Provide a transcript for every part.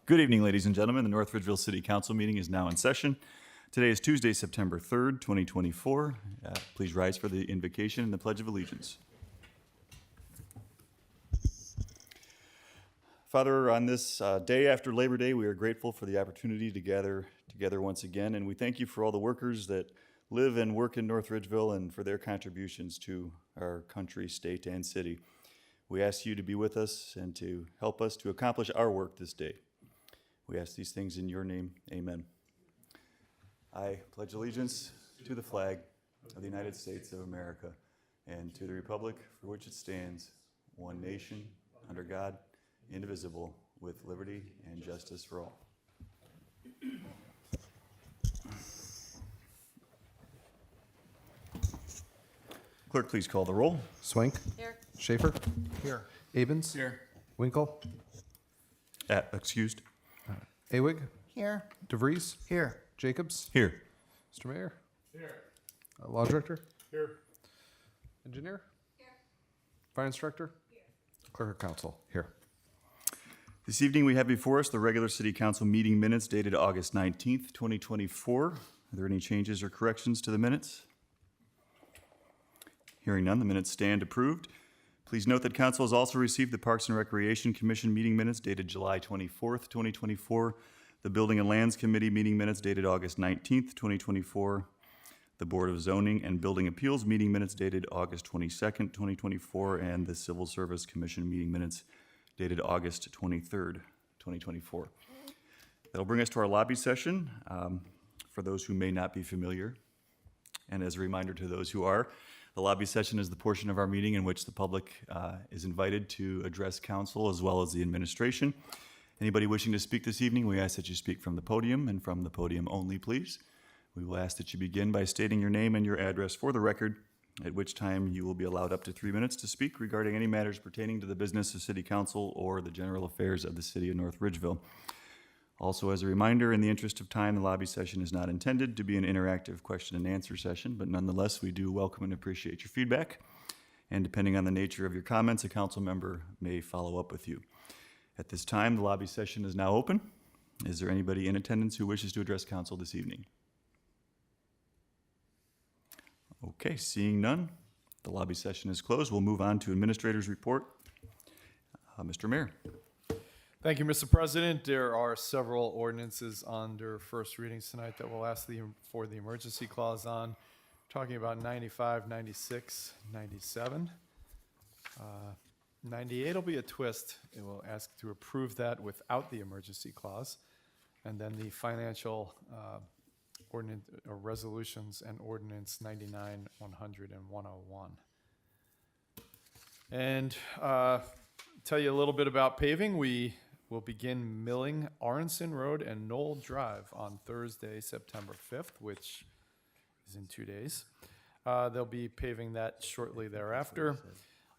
Good evening, ladies and gentlemen. The North Ridgeville City Council meeting is now in session. Today is Tuesday, September 3rd, 2024. Please rise for the invocation and the Pledge of Allegiance. Father, on this day after Labor Day, we are grateful for the opportunity to gather together once again, and we thank you for all the workers that live and work in North Ridgeville and for their contributions to our country, state, and city. We ask you to be with us and to help us to accomplish our work this day. We ask these things in your name. Amen. I pledge allegiance to the flag of the United States of America and to the republic for which it stands, one nation, under God, indivisible, with liberty and justice for all. Clerk, please call the roll. Swank. Here. Schaefer. Here. Avens. Here. Winkle. Excused. Awig. Here. DeVries. Here. Jacobs. Here. Mr. Mayor. Here. Law Director. Here. Engineer. Here. Fire Instructor. Here. Clerk of Council. Here. This evening we have before us the regular City Council meeting minutes dated August 19th, 2024. Are there any changes or corrections to the minutes? Hearing none, the minutes stand approved. Please note that Council has also received the Parks and Recreation Commission meeting minutes dated July 24th, 2024, the Building and Lands Committee meeting minutes dated August 19th, 2024, the Board of Zoning and Building Appeals meeting minutes dated August 22nd, 2024, and the Civil Service Commission meeting minutes dated August 23rd, 2024. That'll bring us to our lobby session. For those who may not be familiar, and as a reminder to those who are, the lobby session is the portion of our meeting in which the public is invited to address council as well as the administration. Anybody wishing to speak this evening, we ask that you speak from the podium and from the podium only, please. We will ask that you begin by stating your name and your address for the record, at which time you will be allowed up to 3 minutes to speak regarding any matters pertaining to the business of City Council or the general affairs of the City of North Ridgeville. Also, as a reminder, in the interest of time, the lobby session is not intended to be an interactive question and answer session, but nonetheless, we do welcome and appreciate your feedback. And depending on the nature of your comments, a council member may follow up with you. At this time, the lobby session is now open. Is there anybody in attendance who wishes to address council this evening? Okay, seeing none, the lobby session is closed. We'll move on to administrator's report. Mr. Mayor. Thank you, Mr. President. There are several ordinances under first readings tonight that we'll ask for the emergency clause on. Talking about 95, 96, 97. 98 will be a twist. It will ask to approve that without the emergency clause. And then the financial ordinance or resolutions and ordinance 99, 100, and 101. And tell you a little bit about paving. We will begin milling Aronson Road and Knoll Drive on Thursday, September 5th, which is in 2 days. They'll be paving that shortly thereafter.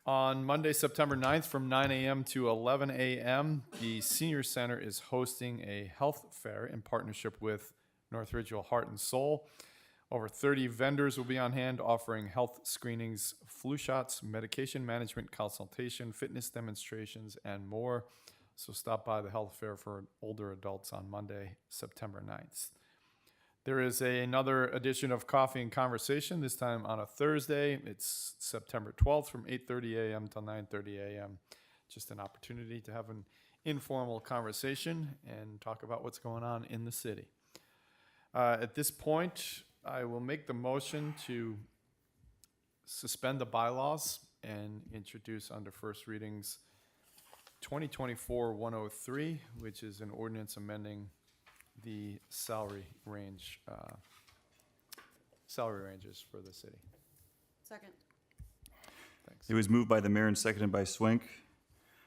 On Monday, September 9th, from 9 a.m. to 11 a.m., the Senior Center is hosting a health fair in partnership with North Ridgeville Heart and Soul. Over 30 vendors will be on hand offering health screenings, flu shots, medication management consultation, fitness demonstrations, and more. So stop by the health fair for older adults on Monday, September 9th. There is another edition of Coffee and Conversation, this time on a Thursday. It's September 12th from 8:30 a.m. till 9:30 a.m. Just an opportunity to have an informal conversation and talk about what's going on in the city. At this point, I will make the motion to suspend the bylaws and introduce under first readings 2024-103, which is an ordinance amending the salary ranges for the city. Second. Thanks. It was moved by the mayor and seconded by Swank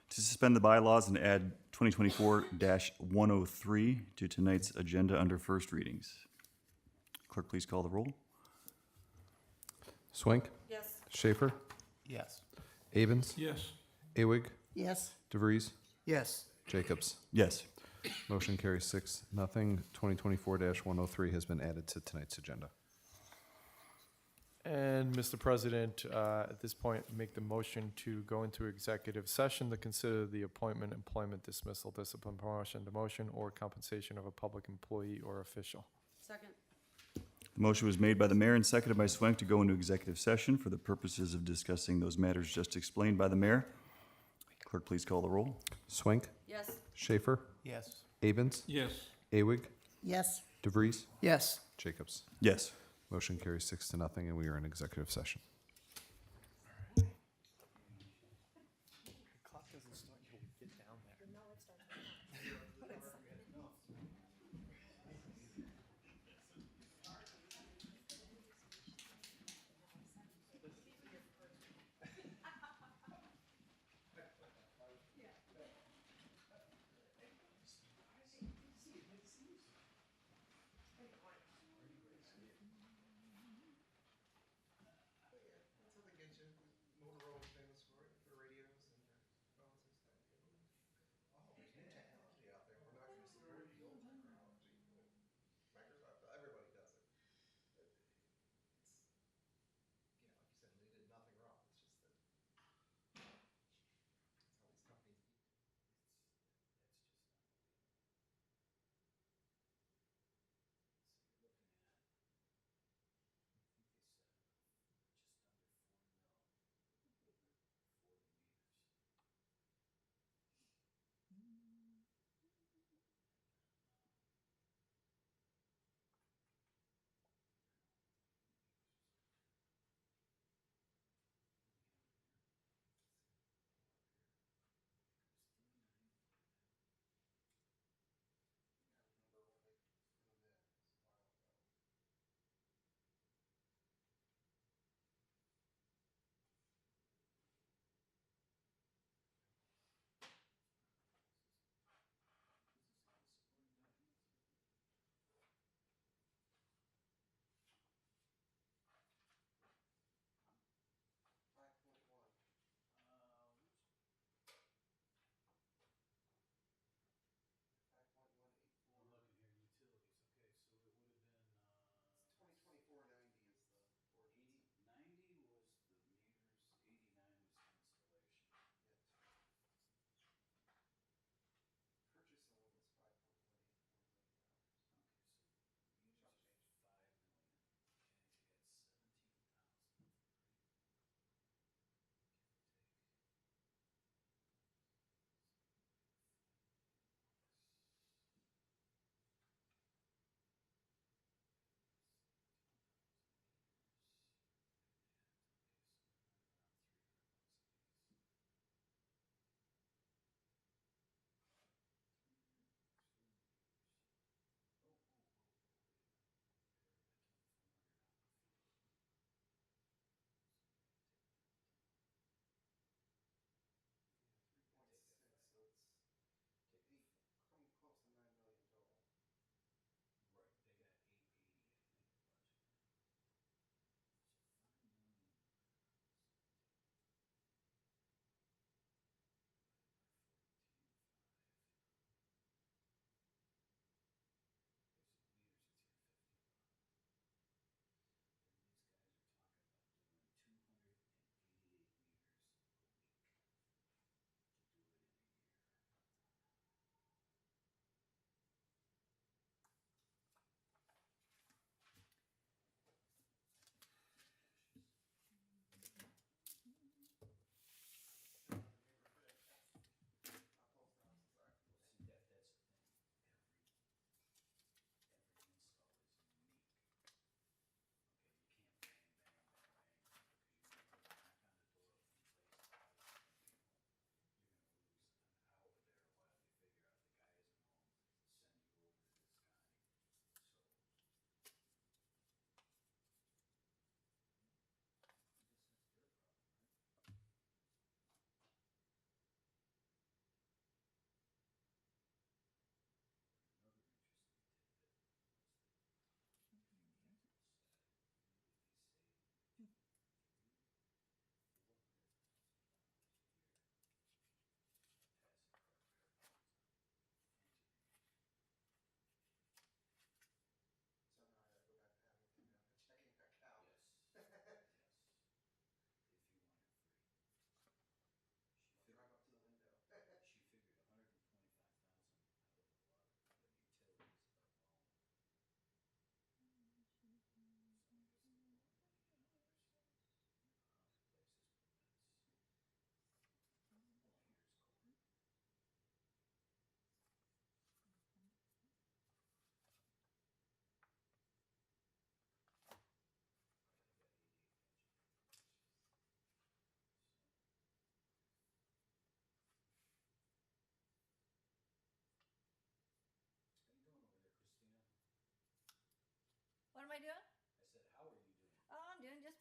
to suspend the bylaws and add 2024-103 to tonight's agenda under first readings. Clerk, please call the roll. Swank. Yes. Schaefer. Yes. Avens. Yes. Awig. Yes. DeVries. Yes. Jacobs. Yes. Motion carries 6-0. 2024-103 has been added to tonight's agenda. And Mr. President, at this point, make the motion to go into executive session to consider the appointment, employment, dismissal, discipline, promotion, demotion, or compensation of a public employee or official. Second. The motion was made by the mayor and seconded by Swank to go into executive session for the purposes of discussing those matters just explained by the mayor. Clerk, please call the roll. Swank, Yes. Schaefer, Yes. Avens, Yes. Awig, Yes. DeVries, Yes. Jacobs. Yes. Motion carries 6-0, and we are in executive session. Clock doesn't start until we get down there. Motorola's famous for radios and phones and stuff.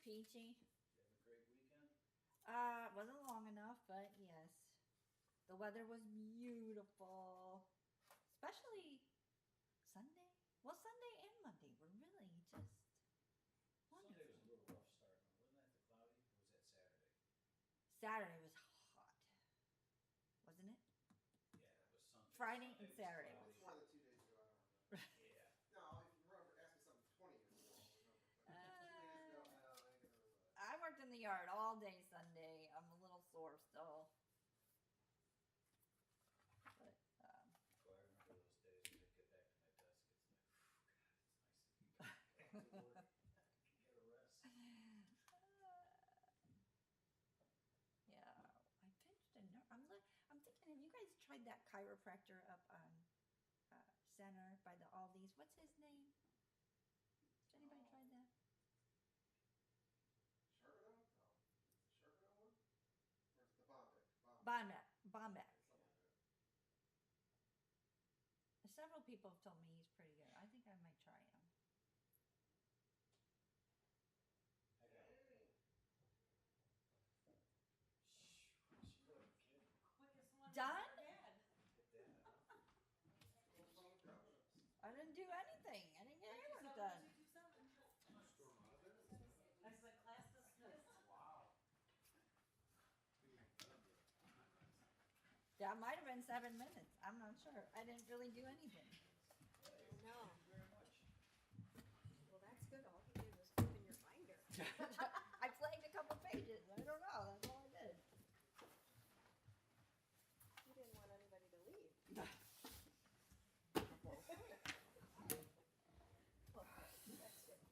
peachy. You have a great weekend? Wasn't long enough, but yes. The weather was beautiful. Especially Sunday. Well, Sunday and Monday were really just wonderful. Sunday was a little rough starting, wasn't that the cloudy, or was that Saturday? Saturday was hot. Wasn't it? Yeah, it was Sunday. Friday and was Saturday cloudy. was One of the 2 days ago, I don't remember. Yeah. No, if you remember, ask me something 20 years ago, I'll remember. But 2 days ago, no, I ain't gonna remember that. I worked in the yard all day Sunday. I'm a little sore still. But Boy, I remember those days when I get back to my desk, it's like, God, it's nice to be back to work, get a rest. yeah, I pinched a nerve. I'm thinking, have you guys tried that chiropractor up on Center by the Aldi's? What's his name? Has anybody tried that? Charbonneau? No. Is it the Charbonneau one? Or is it the Bombeck? Bombeck. Something like that. Several people have told me he's pretty good. I think I might try him. I got it. Shh, she wasn't kidding. Done? Hit that, huh? What's wrong with Charbonneau? I didn't do anything. I didn't get any work done. That might have been 7 minutes. I'm not sure. I didn't really do anything. No. Thank you very much. Well, that's good. All you did was open your binder. I flagged a couple pages. I don't know. That's all I did. You didn't want anybody to leave. Well, that's good.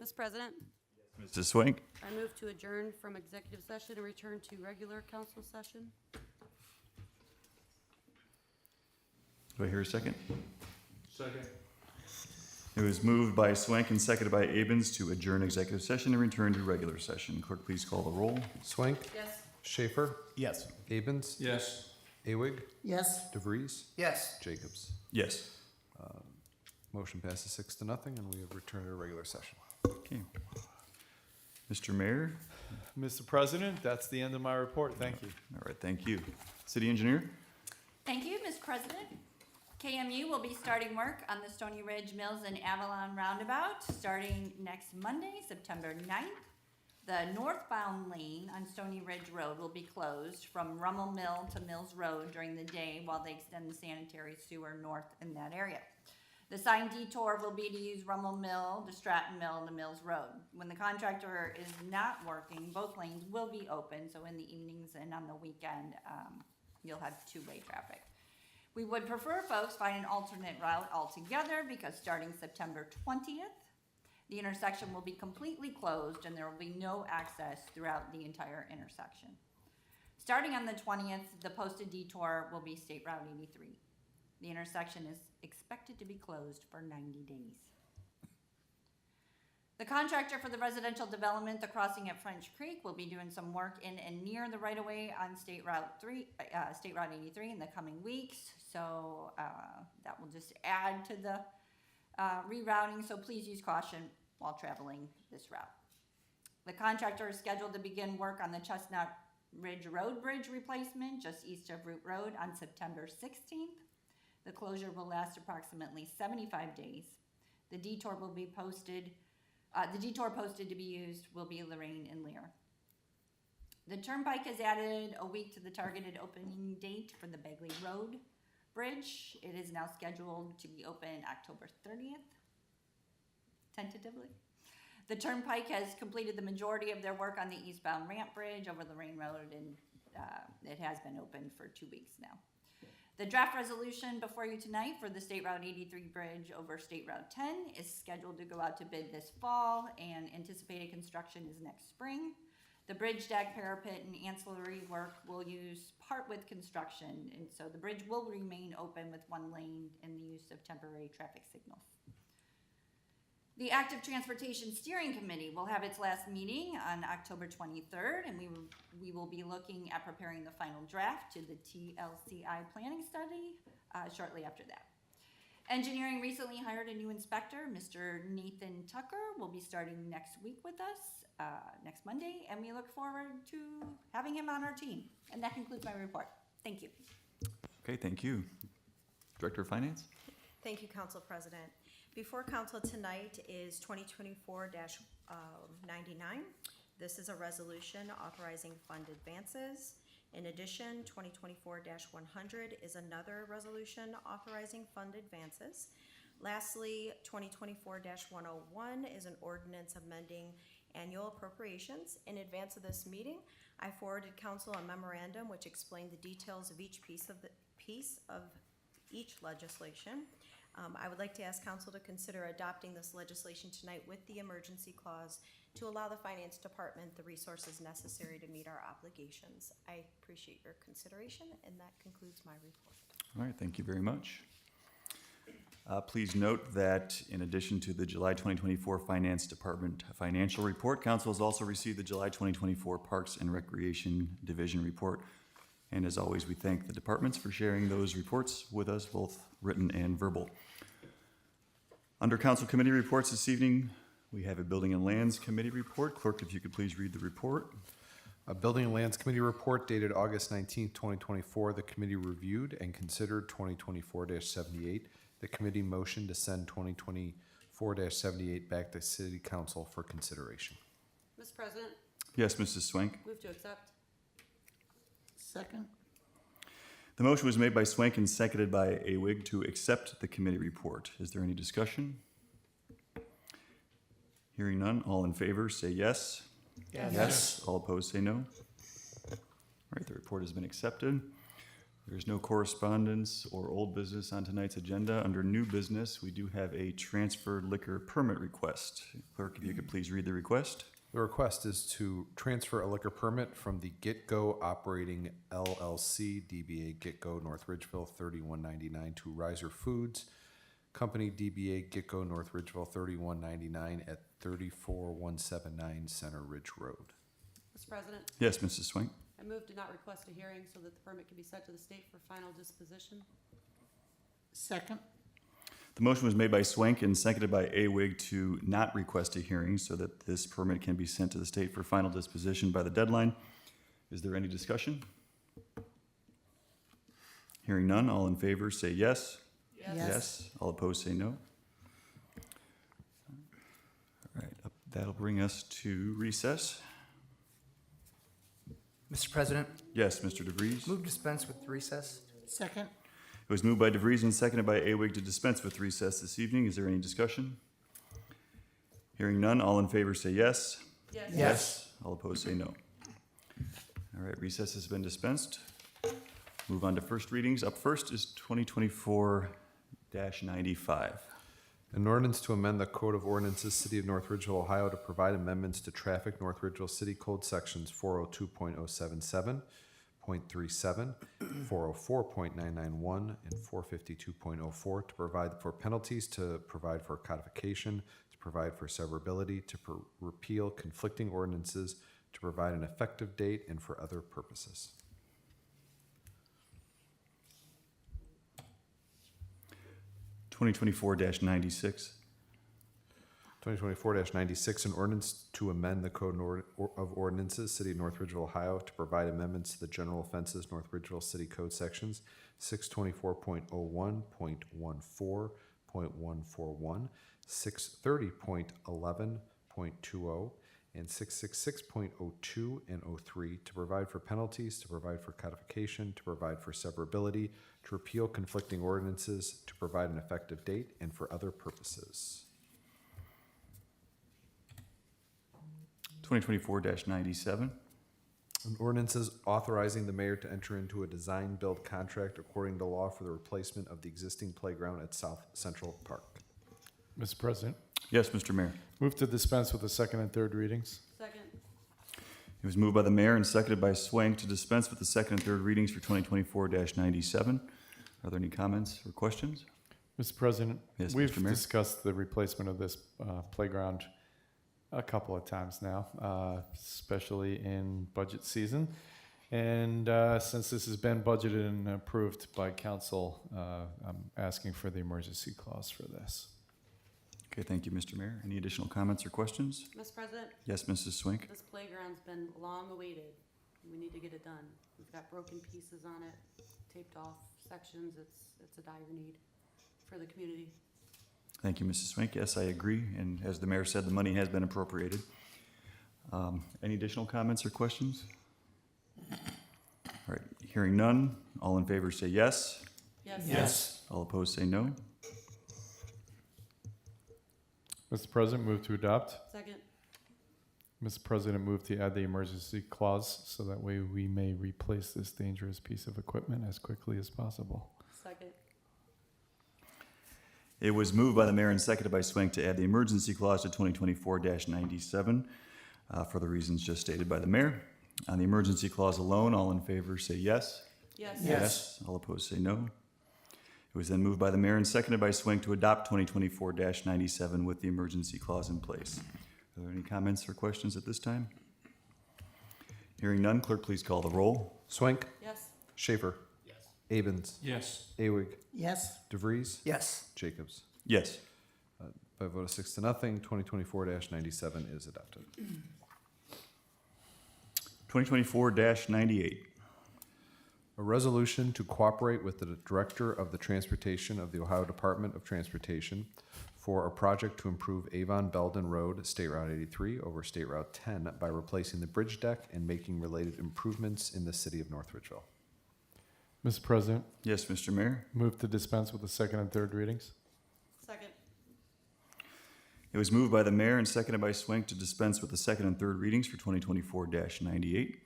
Mr. President, Mrs. Swank? I move to adjourn from executive session and return to regular council session. Do I hear a second? Second. It was moved by Swank and seconded by Abens to adjourn executive session and return to regular session. Clerk, please call the roll. Swank, Yes. Schaefer, Yes. Abens, Yes. Awig, Yes. DeVries, Yes. Jacobs. Yes. Motion passes 6-0, and we have returned to regular session. Okay. Mr. Mayor? Mr. President, that's the end of my report. Thank you. All right, thank you. City Engineer? Thank you, Mr. President. KMU will be starting work on the Stony Ridge Mills and Avalon Roundabout starting next Monday, September 9th. The northbound lane on Stony Ridge Road will be closed from Rummel Mill to Mills Road during the day while they extend the sanitary sewer north in that area. The signed detour will be to use Rummel Mill, to Stratton Mill, and the Mills Road. When the contractor is not working, both lanes will be open, so in the evenings and on the weekend, you'll have two-way traffic. We would prefer folks find an alternate route altogether because starting September 20th, the intersection will be completely closed and there will be no access throughout the entire intersection. Starting on the 20th, the posted detour will be State Route 83. The intersection is expected to be closed for 90 days. The contractor for the residential development, the crossing at French Creek, will be doing some work in and near the right-of-way on State Route 83 in the coming weeks. So that will just add to the rerouting, so please use caution while traveling this route. The contractor is scheduled to begin work on the Chestnut Ridge Road Bridge replacement just east of Route Road on September 16th. The closure will last approximately 75 days. The detour posted to be used will be Lorraine and Lear. The Turnpike has added a week to the targeted opening date for the Begley Road Bridge. It is now scheduled to be open October 30th, tentatively. The Turnpike has completed the majority of their work on the eastbound ramp bridge over Lorraine Road, and it has been open for 2 weeks now. The draft resolution before you tonight for the State Route 83 bridge over State Route 10 is scheduled to go out to bid this fall, and anticipated construction is next spring. The bridge deck, parapet, and ancillary work will use part with construction, and so the bridge will remain open with one lane and the use of temporary traffic signals. The Active Transportation Steering Committee will have its last meeting on October 23rd, and we will be looking at preparing the final draft to the TLCI planning study shortly after that. Engineering recently hired a new inspector, Mr. Nathan Tucker, will be starting next week with us, next Monday, and we look forward to having him on our team. And that concludes my report. Thank you. Okay, thank you. Director of Finance? Thank you, Council President. Before Council tonight is 2024-99. This is a resolution authorizing fund advances. In addition, 2024-100 is another resolution authorizing fund advances. Lastly, 2024-101 is an ordinance amending annual appropriations. In advance of this meeting, I forwarded Council a memorandum which explained the details of each piece of each legislation. I would like to ask Council to consider adopting this legislation tonight with the emergency clause to allow the Finance Department the resources necessary to meet our obligations. I appreciate your consideration, and that concludes my report. All right, thank you very much. Please note that in addition to the July 2024 Finance Department financial report, Council has also received the July 2024 Parks and Recreation Division report. And as always, we thank the departments for sharing those reports with us, both written and verbal. Under Council Committee reports this evening, we have a Building and Lands Committee report. Clerk, if you could please read the report. A Building and Lands Committee report dated August 19th, 2024. The committee reviewed and considered 2024-78. The committee motioned to send 2024-78 back to City Council for consideration. Mr. President, Yes, Mrs. Swank. move to accept. Second. The motion was made by Swank and seconded by Awig to accept the committee report. Is there any discussion? Hearing none, all in favor say yes. Yes. All opposed say no. All right, the report has been accepted. There's no correspondence or old business on tonight's agenda. Under new business, we do have a transferred liquor permit request. Clerk, if you could please read the request. The request is to transfer a liquor permit from the Get Go Operating LLC, DBA Get Go North Ridgeville 3199 to Riser Foods Company, DBA Get Go North Ridgeville 3199 at 34179 Center Ridge Road. Mr. President, Yes, Mrs. Swank. I move to not request a hearing so that the permit can be sent to the state for final disposition. Second. The motion was made by Swank and seconded by Awig to not request a hearing so that this permit can be sent to the state for final disposition by the deadline. Is there any discussion? Hearing none, all in favor say yes. Yes. All opposed say no. All right, that'll bring us to recess. Mr. President, Yes, Mr. DeVries. move dispense with recess. Second. It was moved by DeVries and seconded by Awig to dispense with recess this evening. Is there any discussion? Hearing none, all in favor say yes. Yes. All opposed say no. All right, recess has been dispensed. Move on to first readings. Up first is 2024-95. An ordinance to amend the Code of Ordinances, City of North Ridgeville, Ohio, to provide amendments to traffic North Ridgeville City Code Sections 402.077, .37, 404.991, and 452.04 to provide for penalties, to provide for codification, to provide for severability, to repeal conflicting ordinances, to provide an effective date, and for other purposes. Twenty 2024-96. 2024-96, an ordinance to amend the Code of Ordinances, City of North Ridgeville, Ohio, to provide amendments to the general offenses North Ridgeville City Code Sections 624.01.14.141, 630.11.20, and 666.02 and 03 to provide for penalties, to provide for codification, to provide for severability, to repeal conflicting ordinances, to provide an effective date, and for other purposes. 2024-97. An ordinance is authorizing the mayor to enter into a design-build contract according to law for the replacement of the existing playground at South Central Park. Mr. President, Yes, Mr. Mayor. move to dispense with the second and third readings. Second. It was moved by the mayor and seconded by Swank to dispense with the second and third readings for 2024-97. Are there any comments or questions? Mr. President, Yes, we've Mr. Mayor. discussed the replacement of this playground a couple of times now, especially in budget season. And since this has been budgeted and approved by council, I'm asking for the emergency clause for this. Okay, thank you, Mr. Mayor. Any additional comments or questions? Mr. President, Yes, Mrs. Swink? this playground's been long awaited. We need to get it done. We've got broken pieces on it, taped off sections. It's a dire need for the community. Thank you, Mrs. Swink. Yes, I agree. And as the mayor said, the money has been appropriated. Any additional comments or questions? All right, hearing none. All in favor say yes. Yes. All opposed say no. Mr. President, move to adopt. Second. Mr. President, move to add the emergency clause so that way we may replace this dangerous piece of equipment as quickly as possible. Second. It was moved by the mayor and seconded by Swink to add the emergency clause to 2024-97 for the reasons just stated by the mayor. On the emergency clause alone, all in favor say yes. Yes. All opposed say no. It was then moved by the mayor and seconded by Swink to adopt 2024-97 with the emergency clause in place. Are there any comments or questions at this time? Hearing none, clerk, please call the roll. Swank, Yes. Schaefer. Yes. Avens, Yes. Awig, Yes. DeVries, Yes. Jacobs. Yes. By a vote of 6-0, 2024-97 is adopted. 2024-98. A resolution to cooperate with the Director of the Transportation of the Ohio Department of Transportation for a project to improve Avon Belden Road, State Route 83 over State Route 10 by replacing the bridge deck and making related improvements in the city of North Ridgeville. Mr. President, Yes, Mr. Mayor. move to dispense with the second and third readings. Second. It was moved by the mayor and seconded by Swink to dispense with the second and third readings for 2024-98.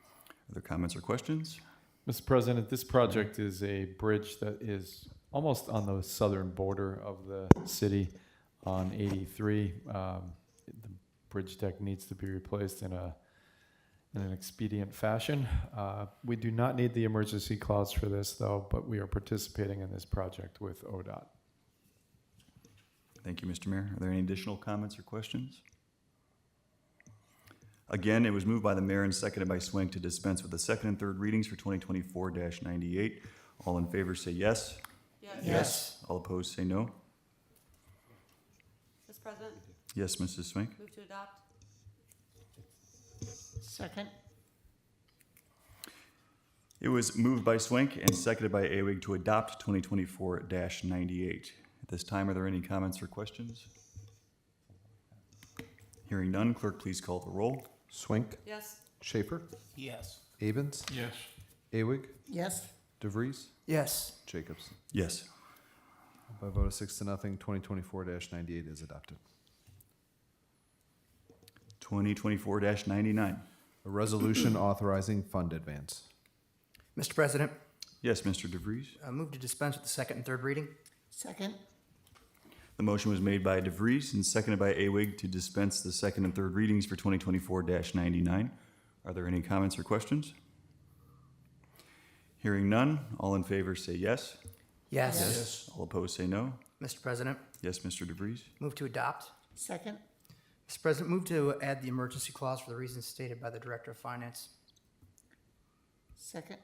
Other comments or questions? Mr. President, this project is a bridge that is almost on the southern border of the city on 83. The bridge deck needs to be replaced in an expedient fashion. We do not need the emergency clause for this, though, but we are participating in this project with ODOT. Thank you, Mr. Mayor. Are there any additional comments or questions? Again, it was moved by the mayor and seconded by Swink to dispense with the second and third readings for 2024-98. All in favor say yes. Yes. All opposed say no. Mr. President, Yes, Mrs. Swink. move to adopt. Second. It was moved by Swink and seconded by Awig to adopt 2024-98. At this time, are there any comments or questions? Hearing none, clerk, please call the roll. Swink, Yes. Schaefer, Yes. Avens, Yes. Awig, Yes. DeVries, Yes. Jacobs. Yes. By a vote of 6-0, 2024-98 is adopted. 2024-99. A resolution authorizing fund advance. Mr. President, Yes, Mr. DeVries. move to dispense with the second and third reading. Second. The motion was made by DeVries and seconded by Awig to dispense the second and third readings for 2024-99. Are there any comments or questions? Hearing none, all in favor say yes. Yes. All opposed say no. Mr. President, Yes, Mr. DeVries. move to adopt. Second. Mr. President, move to add the emergency clause for the reasons stated by the Director of Finance. Second.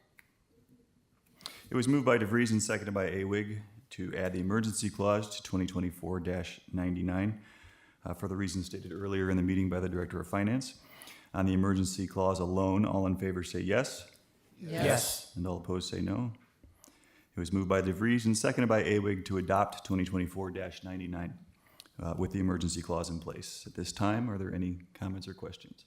It was moved by DeVries and seconded by Awig to add the emergency clause to 2024-99 for the reasons stated earlier in the meeting by the Director of Finance. On the emergency clause alone, all in favor say yes, Yes. and all opposed say no. It was moved by DeVries and seconded by Awig to adopt 2024-99 with the emergency clause in place. At this time, are there any comments or questions?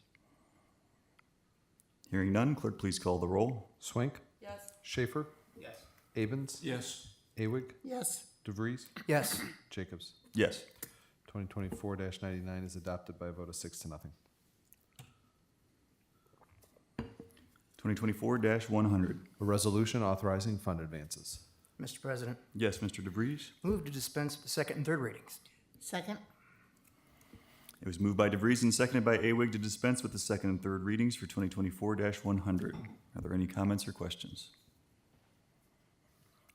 Hearing none, clerk, please call the roll. Swink, Yes. Schaefer, Yes. Avens, Yes. Awig, Yes. DeVries, Yes. Jacobs. Yes. 2024-99 is adopted by a vote of 6-0. 2024-100. A resolution authorizing fund advances. Mr. President, Yes, Mr. DeVries. move to dispense with the second and third readings. Second. It was moved by DeVries and seconded by Awig to dispense with the second and third readings for 2024-100. Are there any comments or questions?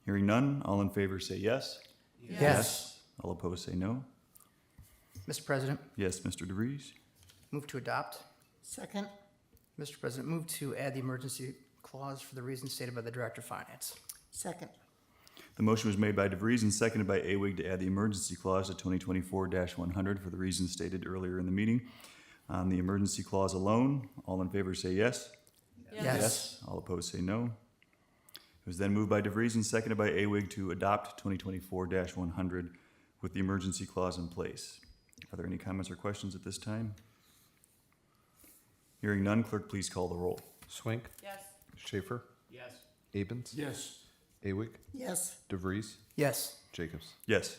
Hearing none, all in favor say yes. Yes. All opposed say no. Mr. President, Yes, Mr. DeVries? move to adopt. Second. Mr. President, move to add the emergency clause for the reasons stated by the Director of Finance. Second. The motion was made by DeVries and seconded by Awig to add the emergency clause to 2024-100 for the reasons stated earlier in the meeting. On the emergency clause alone, all in favor say yes. Yes. All opposed say no. It was then moved by DeVries and seconded by Awig to adopt 2024-100 with the emergency clause in place. Are there any comments or questions at this time? Hearing none, clerk, please call the roll. Swink, Yes. Schaefer, Yes. Abens, Yes. Awig, Yes. DeVries, Yes. Jacobs. Yes.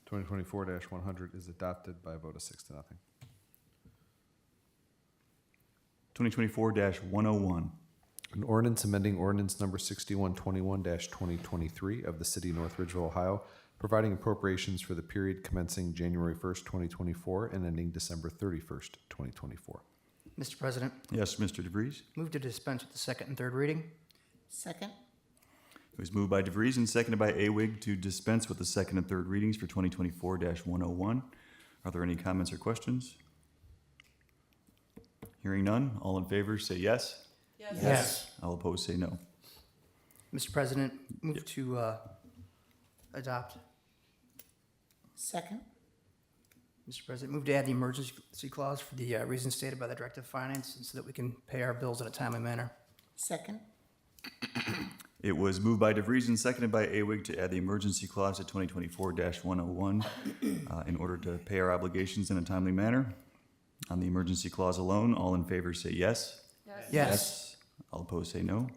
2024-100 is adopted by a vote of 6-0. 2024-101. An ordinance amending ordinance number 6121-2023 of the city of North Ridgeville, Ohio, providing appropriations for the period commencing January 1st, 2024 and ending December 31st, 2024. Mr. President, Yes, Mr. DeVries? move to dispense with the second and third reading. Second. It was moved by DeVries and seconded by Awig to dispense with the second and third readings for 2024-101. Are there any comments or questions? Hearing none, all in favor say yes. Yes. All opposed say no. Mr. President, move to adopt. Second. Mr. President, move to add the emergency clause for the reasons stated by the Director of Finance and so that we can pay our bills in a timely manner. Second. It was moved by DeVries and seconded by Awig to add the emergency clause to 2024-101 in order to pay our obligations in a timely manner. On the emergency clause alone, all in favor say yes. Yes. All opposed say no.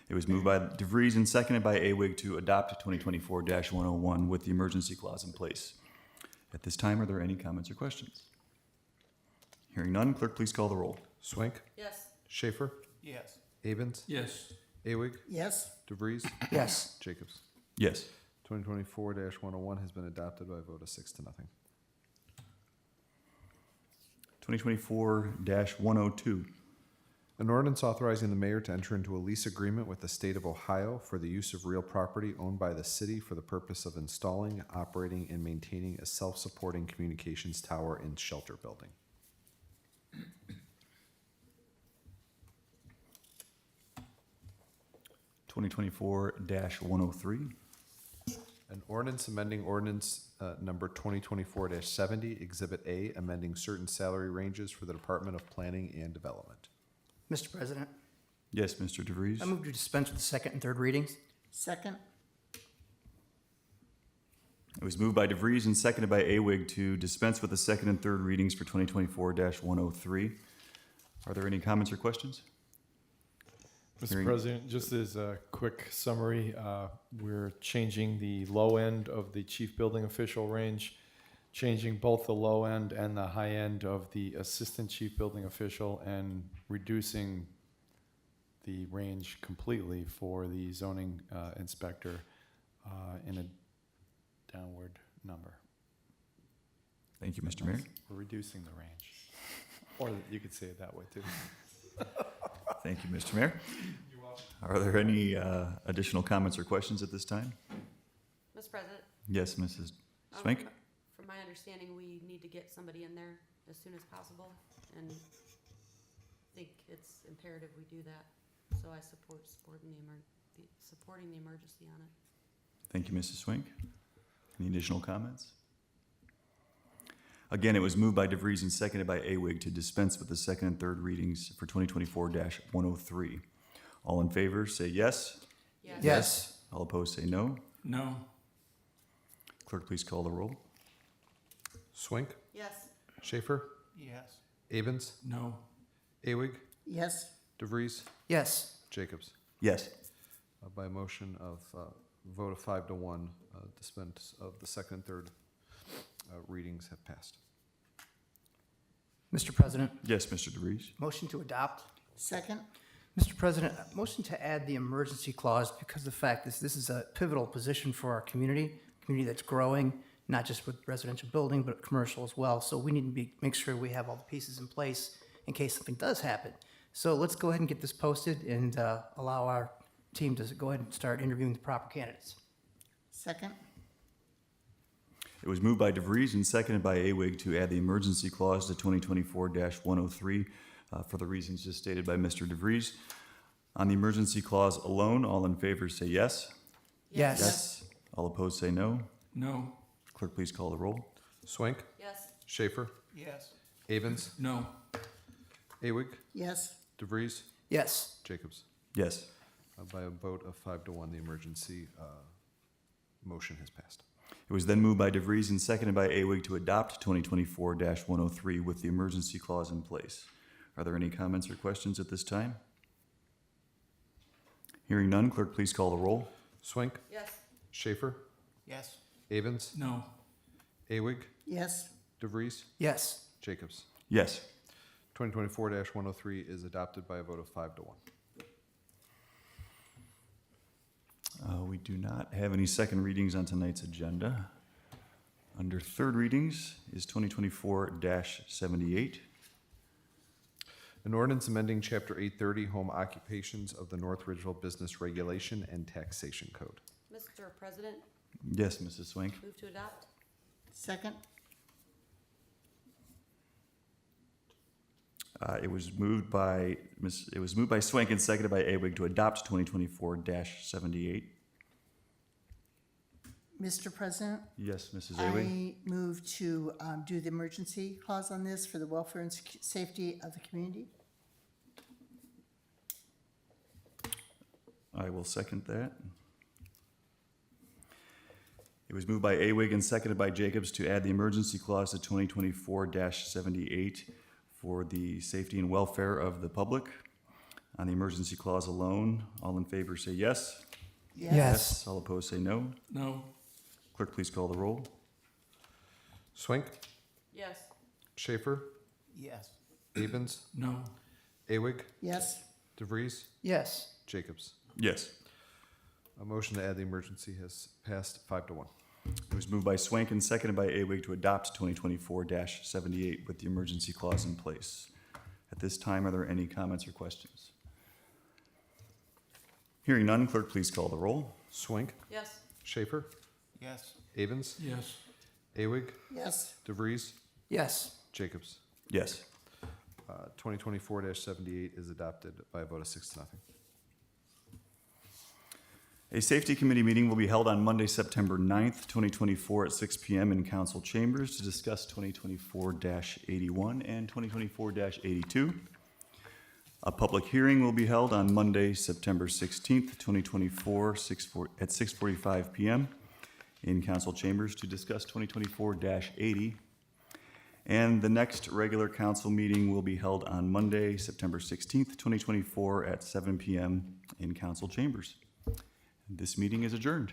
It was moved by DeVries and seconded by Awig to adopt 2024-101 with the emergency clause in place. At this time, are there any comments or questions? Hearing none, clerk, please call the roll. Swink, Yes. Schaefer, Yes. Abens, Yes. Awig, Yes. DeVries, Yes. Jacobs. Yes. 2024-101 has been adopted by a vote of 6-0. 2024-102. An ordinance authorizing the mayor to enter into a lease agreement with the state of Ohio for the use of real property owned by the city for the purpose of installing, operating, and maintaining a self-supporting communications tower and shelter building. (2024-103). An ordinance amending ordinance number 2024-70, Exhibit A, amending certain salary ranges for the Department of Planning and Development. Mr. President, Yes, Mr. DeVries. I move to dispense with the second and third readings. Second. It was moved by DeVries and seconded by Awig to dispense with the second and third readings for 2024-103. Are there any comments or questions? Mr. Hearing- President, just as a quick summary, we're changing the low end of the chief building official range, changing both the low end and the high end of the assistant chief building official, and reducing the range completely for the zoning inspector in a downward number. Thank you, Mr. Mayor. We're reducing the range. Or you could say it that way too. Thank you, Mr. Mayor. Are there any additional comments or questions at this time? Mr. President? Yes, Mrs. um, Swink? From my understanding, we need to get somebody in there as soon as possible, and I think it's imperative we do that. So I supporting the emergency on it. Thank you, Mrs. Swink. Any additional comments? Again, it was moved by DeVries and seconded by Awig to dispense with the second and third readings for 2024-103. All in favor, say yes. Yes. All opposed, say no. No. Clerk, please call the roll. Swink, Yes. Schaefer, Yes. Abens, No. Awig, Yes. DeVries, Yes. Jacobs. Yes. By a motion of vote of 5-1, dispense of the second and third readings have passed. Mr. President, Yes, Mr. DeVries. motion to adopt. Second. Mr. President, motion to add the emergency clause because the fact is this is a pivotal position for our community that's growing, not just with residential building, but commercial as well. So we need to make sure we have all the pieces in place in case something does happen. So let's go ahead and get this posted and allow our team to go ahead and start interviewing the proper candidates. Second. It was moved by DeVries and seconded by Awig to add the emergency clause to 2024-103 for the reasons just stated by Mr. DeVries. On the emergency clause alone, all in favor say yes. Yes. All opposed say no. No. Clerk, please call the roll. Swank, Yes. Schaefer, Yes. Avens, No. Awig, Yes. DeVries, Yes. Jacobs. Yes. By a vote of 5-1, the emergency motion has passed. It was then moved by DeVries and seconded by Awig to adopt 2024-103 with the emergency clause in place. Are there any comments or questions at this time? Hearing none, clerk, please call the roll. Swank, Yes. Schaefer, Yes. Avens, No. Awig, Yes. DeVries, Yes. Jacobs. Yes. 2024-103 is adopted by a vote of 5-1. We do not have any second readings on tonight's agenda. Under third readings is 2024-78. An ordinance amending Chapter 830 Home Occupations of the North Ridgeville Business Regulation and Taxation Code. Mr. President, Yes, Mrs. Swank. move to adopt. Second. It was moved by Swank and seconded by Awig to adopt 2024-78. Mr. President, Yes, Mrs. Awig. I move to do the emergency clause on this for the welfare and safety of the community. I will second that. It was moved by Awig and seconded by Jacobs to add the emergency clause to 2024-78 for the safety and welfare of the public. On the emergency clause alone, all in favor say yes. Yes. All opposed say no. No. Clerk, please call the roll. Swank, Yes. Schaefer, Yes. Avens, No. Awig, Yes. DeVries, Yes. Jacobs. Yes. A motion to add the emergency has passed 5-1. It was moved by Swank and seconded by Awig to adopt 2024-78 with the emergency clause in place. At this time, are there any comments or questions? Hearing none, clerk, please call the roll. Swank, Yes. Schaefer, Yes. Avens, Yes. Awig, Yes. DeVries, Yes. Jacobs. Yes. 2024-78 is adopted by a vote of 6-0. A safety committee meeting will be held on Monday, September 9th, 2024 at 6 p.m. in council chambers to discuss 2024-81 and 2024-82. A public hearing will be held on Monday, September 16th, 2024 at 6:45 p.m. in council chambers to discuss 2024-80. And the next regular council meeting will be held on Monday, September 16th, 2024 at 7 p.m. in council chambers. This meeting is adjourned.